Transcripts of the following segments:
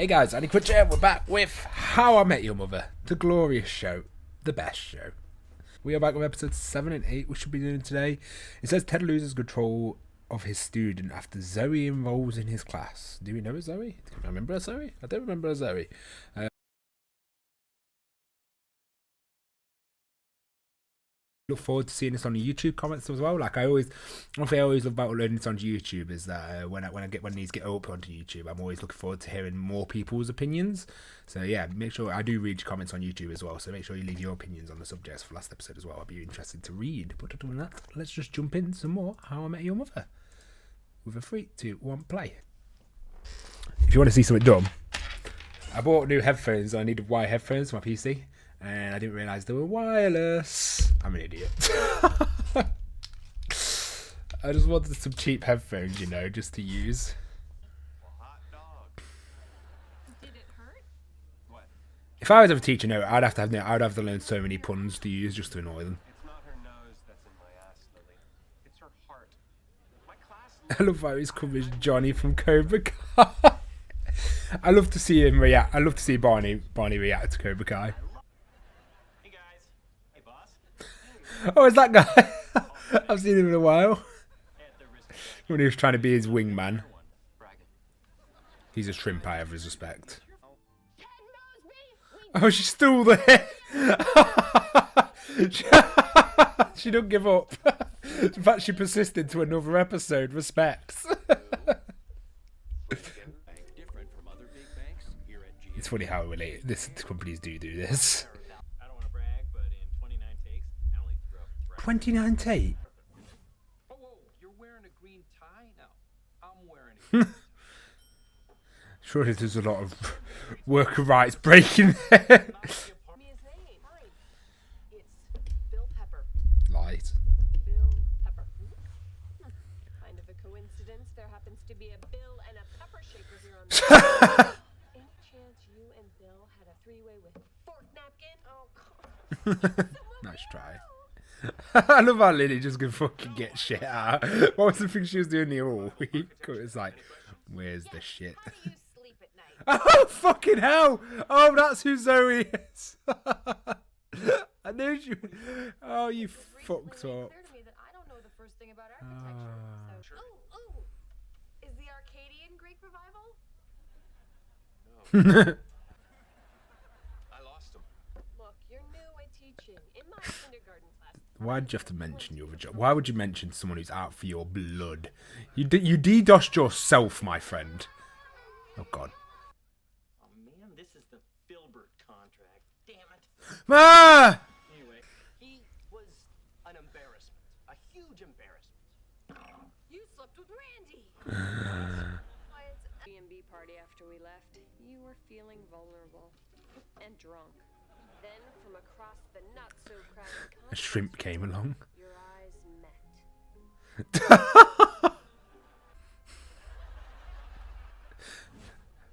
Hey guys, AniCrunch here. We're back with How I Met Your Mother, the glorious show, the best show. We are back with episodes 7 and 8, we should be doing today. It says Ted loses control of his student after Zoe enrolls in his class. Do we know a Zoe? Do you remember a Zoe? I don't remember a Zoe. Look forward to seeing this on the YouTube comments as well. Like one thing I always love about learning this on YouTube is that when these get up onto YouTube, I'm always looking forward to hearing more people's opinions. So yeah, make sure I do read your comments on YouTube as well. So make sure you leave your opinions on the subjects for last episode as well. I'd be interested to read. But other than that, let's just jump in some more How I Met Your Mother with a 3, 2, 1 play. If you want to see something dumb, I bought new headphones. I needed wire headphones for my PC. And I didn't realise they were wireless. I'm an idiot. I just wanted some cheap headphones, you know, just to use. Did it hurt? What? If I was ever teaching, I'd have to learn so many puns to use just to annoy them. It's not her nose that's in my ass, Lily. It's her heart. My class. I love how he's come as Johnny from Cobra Kai. I love to see him react. I love to see Barney react to Cobra Kai. Oh, is that guy? I've seen him in a while. When he was trying to be his wingman. He's a shrimp, I have his respect. Oh, she's still there. She don't give up. In fact, she persisted to another episode. Respects. It's funny how this companies do this. 29 tape. Whoa, you're wearing a green tie now. I'm wearing it. Surely there's a lot of worker rights breaking there. It's Bill Pepper. Light. Bill Pepper. Kind of a coincidence. There happens to be a Bill and a Pepper shaker here on the Any chance you and Bill had a three-way with fork napkin? Oh, God. Nice try. I love how Lily just can fucking get shit out. What was the thing she was doing the whole week? It's like, where's the shit? How do you sleep at night? Oh, fucking hell! Oh, that's who Zoe is. I knew you. Oh, you fucked up. Clear to me that I don't know the first thing about architecture. So. Oh, is the Arcadian Greek revival? I lost him. Look, you're new at teaching. In my kindergarten class. Why'd you have to mention your job? Why would you mention someone who's out for your blood? You DDoSed yourself, my friend. Oh, God. Oh man, this is the Filbert contract. Damn it. Ah! Anyway, he was an embarrassment. A huge embarrassment. You slept with Randy. Quiet's B&B party after we left. You were feeling vulnerable and drunk. Then, from across the not-so-crowded A shrimp came along. your eyes met.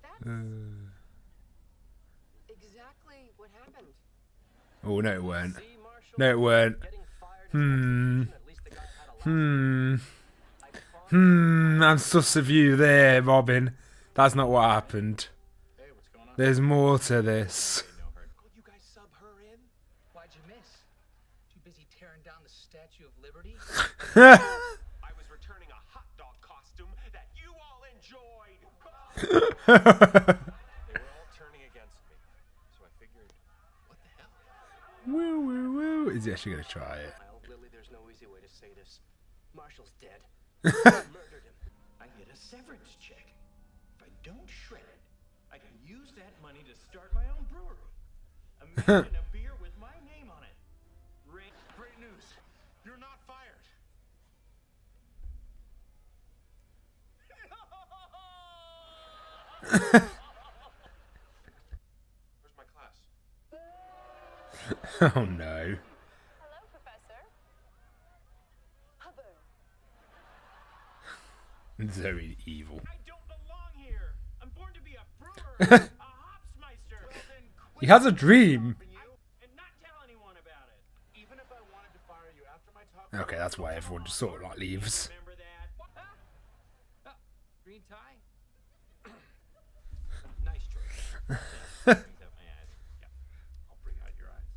That's exactly what happened. Oh, no, it weren't. See, Marshall? No, it weren't. Getting fired. At least the guy had a laugh. I'm sus of you there, Robin. That's not what happened. Hey, what's going on? There's more to this. Could you guys sub her in? Why'd you miss? Too busy tearing down the Statue of Liberty? I was returning a hot dog costume that you all enjoyed. They were all turning against me, so I figured, what the hell? Woo, woo, woo. Is he actually going to try it? Well, Lily, there's no easy way to say this. Marshall's dead. I murdered him. I get a severance check. If I don't shred it, I can use that money to start my own brewery. Imagine a beer with my name on it. Great news. You're not fired. Where's my class? Oh, no. Hello, Professor. Hubbard. Zoe evil. I don't belong here. I'm born to be a brewer, a hopsmeister. Well, then quit He has a dream. and not tell anyone about it. Even if I wanted to fire you after my talk. Okay, that's why everyone just sort of like leaves. Remember that? Green tie? Nice choice.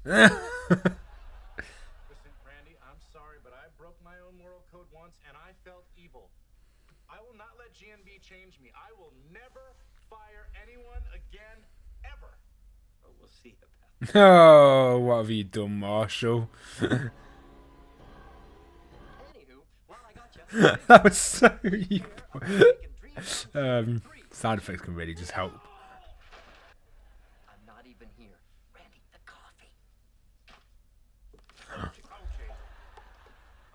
Listen, Randy, I'm sorry, but I broke my own moral code once and I felt evil. I will not let GNB change me. I will never fire anyone again, ever. Oh, we'll see about that. Oh, what have you done, Marshall? Anywho, while I got you, That was so evil. I'm making dreams come true. Sound effects can really just help. I'm not even here. Randy, the coffee.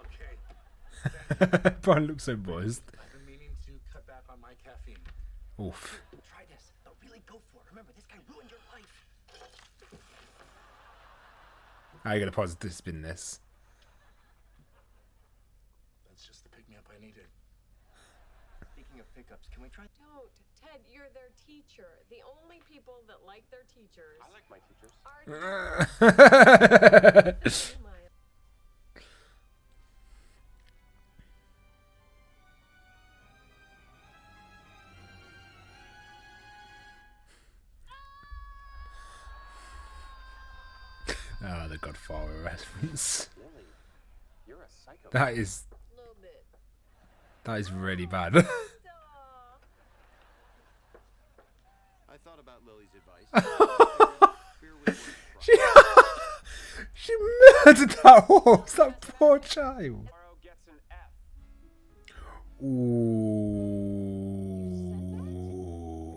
Okay. Brian looks so buzzed. I've been meaning to cut back on my caffeine. Oof. Try this. No, really go for it. Remember, this guy ruined your life. How are you going to positive spin this? That's just the pick-me-up I needed. Speaking of pickups, can we try? Don't. Ted, you're their teacher. The only people that like their teachers I like my teachers. are my Oh, the Godfather reference. Lily, you're a psycho. That is little bit. really bad. Duh. I thought about Lily's advice. Fear we wouldn't try. She murdered that horse, that poor child. Tomorrow gets an F. Ooh.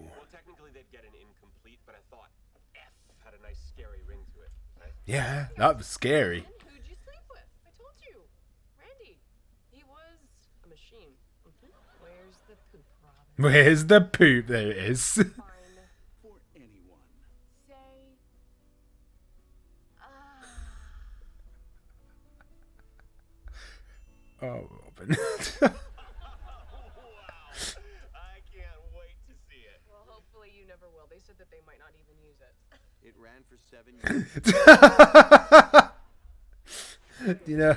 Well, technically they'd get an incomplete, but I thought F had a nice scary ring to it. Right? Yeah, that was scary. And who'd you sleep with? I told you. Randy. He was a machine. Where's the poop, Robin? Where's the poop? There it is. Fine. For anyone. Say. Oh, Robin. Wow. I can't wait to see it. Well, hopefully you never will. They said that they might not even use it. It ran for 7 years. You know,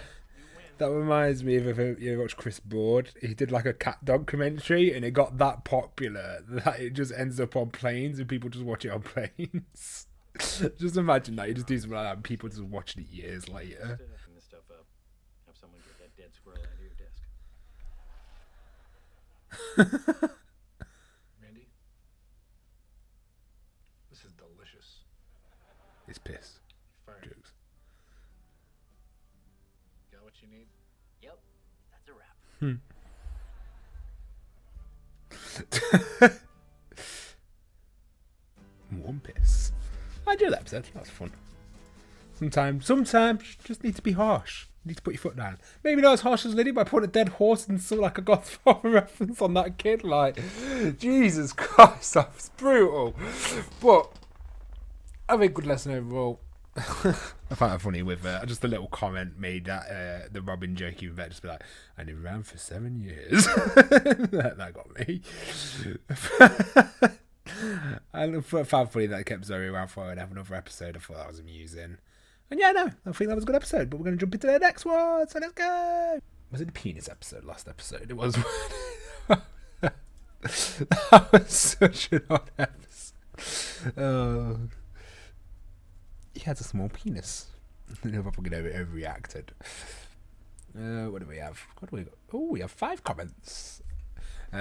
that reminds me of if you watch Chris Broad. He did like a cat documentary, and it got that popular that it just ends up on planes, and people just watch it on planes. Just imagine that you just do something like that, and people just watch it years later. Clean this stuff up. Have someone get that dead squirrel out of your desk. Randy? This is delicious. It's piss. Fire. Jokes. Got what you need? Yep, that's a wrap. One piss. I enjoyed that episode. That was fun. Sometimes just need to be harsh. You need to put your foot down. Maybe not as harsh as Liddy, but I put a dead horse and saw like a Godfather reference on that kid. Like, Jesus Christ, that was brutal. But I think good lesson overall. I found that funny with just a little comment made that the Robin joke even better. Just be like, and it ran for 7 years. that got me. I found funny that it kept Zoe around for and have another episode. I thought that was amusing. And yeah, no, I think that was a good episode. But we're going to jump into the next one. So let's go. Was it the penis episode? Last episode? It was. That was such an odd episode. He has a small penis. I'm fucking overreacted. What do we have? What do we got? Oh, we have 5 comments.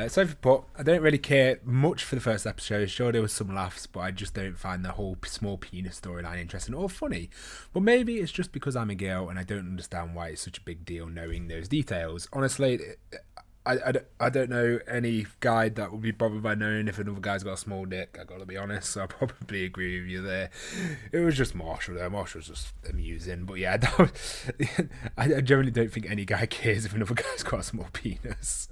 So for put, I don't really care much for the first episode. Sure, there was some laughs, but I just don't find the whole small penis storyline interesting or funny. But maybe it's just because I'm a girl and I don't understand why it's such a big deal knowing those details. Honestly, I don't know any guy that would be bothered by knowing if another guy's got a small dick. I gotta be honest, so I probably agree with you there. It was just Marshall there. Marshall's just amusing, but yeah, that was, I generally don't think any guy cares if another guy's got a small penis.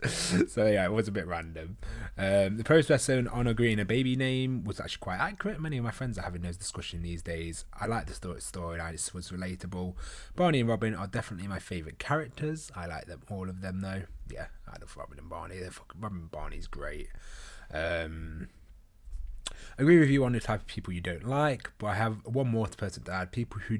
So yeah, it was a bit random. The post episode on agreeing a baby name was actually quite accurate. Many of my friends are having those discussions these days. I like the storyline. It was relatable. Barney and Robin are definitely my favourite characters. I like them, all of them though. Yeah, I love Robin and Barney. Robin and Barney's great. Agree with you on the type of people you don't like, but I have one more person to add. People who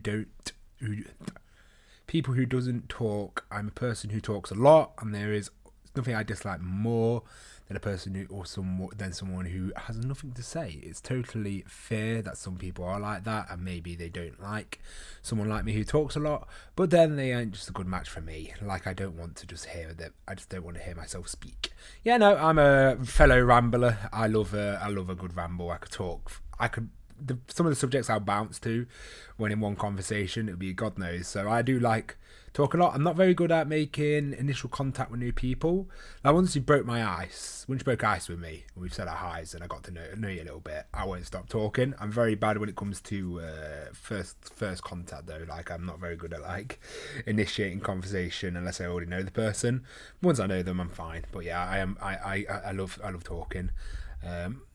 doesn't talk. I'm a person who talks a lot, and there is nothing I dislike more than a person someone who has nothing to say. It's totally fair that some people are like that, and maybe they don't like someone like me who talks a lot, but then they aren't just a good match for me. Like, I don't want to just hear them. I just don't want to hear myself speak. Yeah, no, I'm a fellow rambler. I love a good ramble. Some of the subjects I'll bounce to when in one conversation, it'll be God knows. So I do like talk a lot. I'm not very good at making initial contact with new people. Like, once you broke ice with me, and we've said our highs and I got to know you a little bit, I won't stop talking. I'm very bad when it comes to first contact though. Like, I'm not very good at like initiating conversation unless I already know the person. Once I know them, I'm fine. But yeah, I love talking.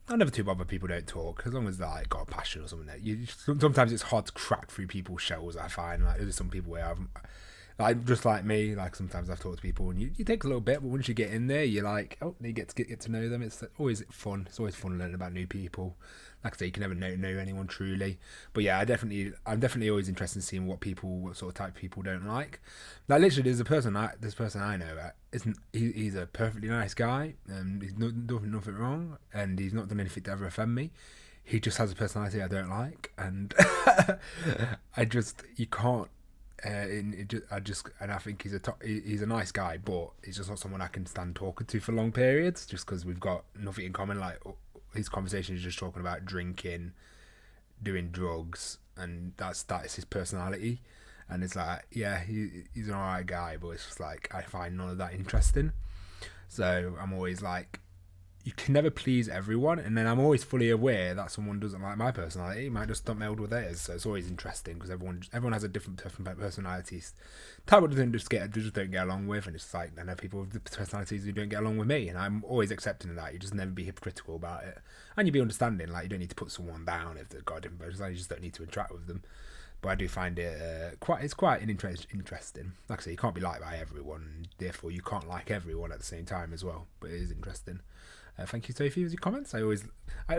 I'm never too bothered people don't talk, as long as they like got a passion or something. Sometimes it's hard to crack through people's shells. I find like there's some people where I've like, just like me, like sometimes I've talked to people and you take a little bit, but once you get in there, you're like, oh, you get to know them. It's always fun. It's always fun learning about new people. Like I say, you can never know anyone truly. But yeah, I'm definitely always interested in seeing what sort of type of people don't like. Like, literally, there's this person I know. He's a perfectly nice guy, and he's done nothing wrong, and he's not done anything to ever offend me. He just has a personality I don't like, and you can't. I think he's a nice guy, but he's just not someone I can stand talking to for long periods, just because we've got nothing in common. Like, his conversation is just talking about drinking, doing drugs, and that's his personality. And it's like, yeah, he's an alright guy, but it's just like, I find none of that interesting. So I'm always like, you can never please everyone, and then I'm always fully aware that someone doesn't like my personality. It might just not meld with theirs, so it's always interesting because everyone has a different personalities. Type of just don't get along with, and it's like, I know people with personalities who don't get along with me, and I'm always accepting of that. You just never be hypocritical about it, and you be understanding. Like, you don't need to put someone down if they've got a different personality. You just don't need to interact with them. But I do find it quite interesting. Like I say, you can't be liked by everyone, and therefore you can't like everyone at the same time as well. But it is interesting. Thank you, Sophie, for your comments. I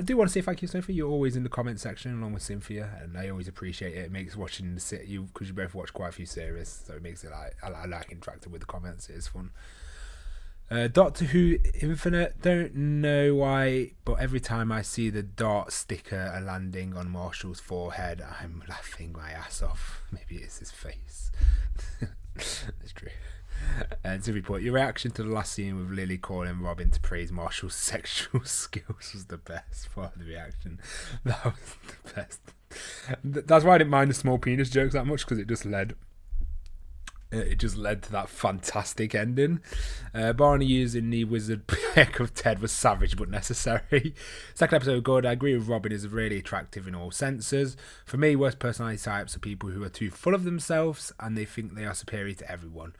do want to say thank you, Sophie. You're always in the comment section along with Cynthia, and I always appreciate it. It makes watching because you both watch quite a few series, so it makes it like I like interacting with the comments. It is fun. Doctor Who Infinite, don't know why, but every time I see the dart sticker landing on Marshall's forehead, I'm laughing my ass off. Maybe it's his face. That's true. And to report, your reaction to the last scene with Lily calling Robin to praise Marshall's sexual skills was the best part of the reaction. That was the best. That's why I didn't mind the small penis jokes that much, because it just led to that fantastic ending. Barney using the wizard peck of Ted was savage but necessary. Second episode, good. I agree with Robin, is really attractive in all senses. For me, worst personality types are people who are too full of themselves and they think they are superior to everyone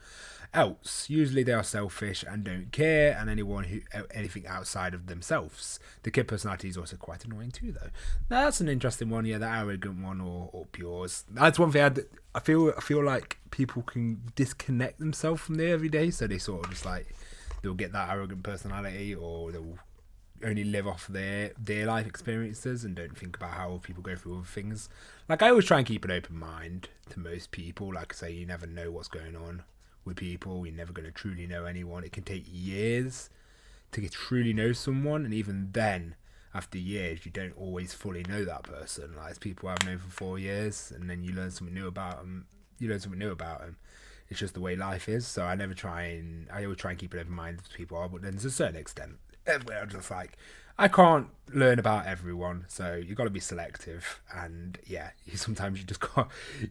else. Usually they are selfish and don't care, and anything outside of themselves. The kid personality is also quite annoying too, though. Now, that's an interesting one. Yeah, the arrogant one or pures. That's one thing I feel like people can disconnect themselves from their everyday, so they sort of just like, they'll get that arrogant personality, or they'll only live off their life experiences and don't think about how people go through other things. Like, I always try and keep an open mind to most people. Like I say, you never know what's going on with people. You're never going to truly know anyone. It can take years to truly know someone, and even then, after years, you don't always fully know that person. Like, it's people I've known for 4 years, and then you learn something new about them. It's just the way life is. So I always try and keep an open mind to people, but then there's a certain extent where I'm just like, I can't learn about everyone, so you've got to be selective. And yeah, sometimes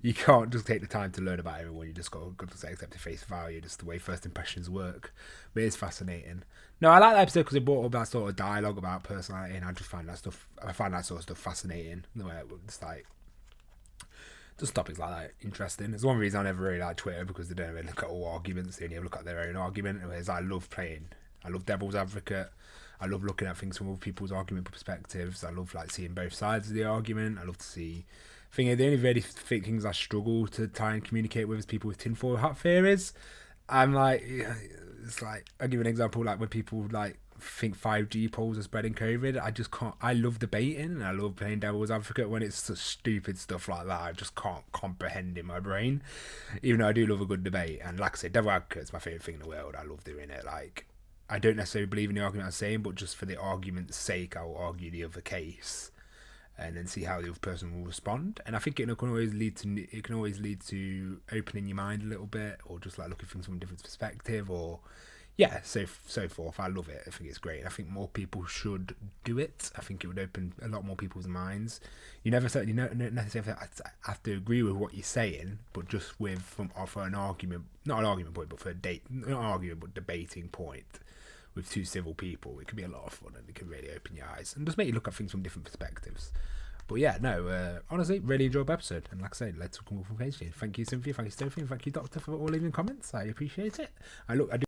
you can't just take the time to learn about everyone. You just got to accept the face value, just the way first impressions work. But it's fascinating. No, I like that episode because it brought up that sort of dialogue about personality, and I find that sort of stuff fascinating. The way it's like, just topics like that interesting. There's one reason I never really like Twitter, because they don't really look at all arguments. They only look at their own argument. Whereas I love devil's advocate. I love looking at things from other people's argument perspectives. I love like seeing both sides of the argument. I love to see. The only really things I struggle to try and communicate with is people with tinfoil hat theories. I'm like, it's like, I'll give you an example. Like, when people like think 5G polls are spreading COVID, I just can't. I love debating and I love playing devil's advocate. When it's such stupid stuff like that, I just can't comprehend in my brain. Even though I do love a good debate, and like I said, devil advocate is my favourite thing in the world. I love doing it. Like, I don't necessarily believe in the argument I'm saying, but just for the argument's sake, I'll argue the other case, and then see how the other person will respond. And I think it can always lead to opening your mind a little bit, or just like looking at things from a different perspective, or yeah, so forth. I love it. I think it's great. I think more people should do it. I think it would open a lot more people's minds. You don't necessarily have to agree with what you're saying, but just for an argument, not an argument point, but for not an argument, but debating point with two civil people, it can be a lot of fun, and it can really open your eyes and just make you look at things from different perspectives. But yeah, no, honestly, really enjoyable episode. And like I said, let's come from page. Thank you, Cynthia. Thank you, Sophie. And thank you, Doctor, for all leaving comments. I appreciate it. I do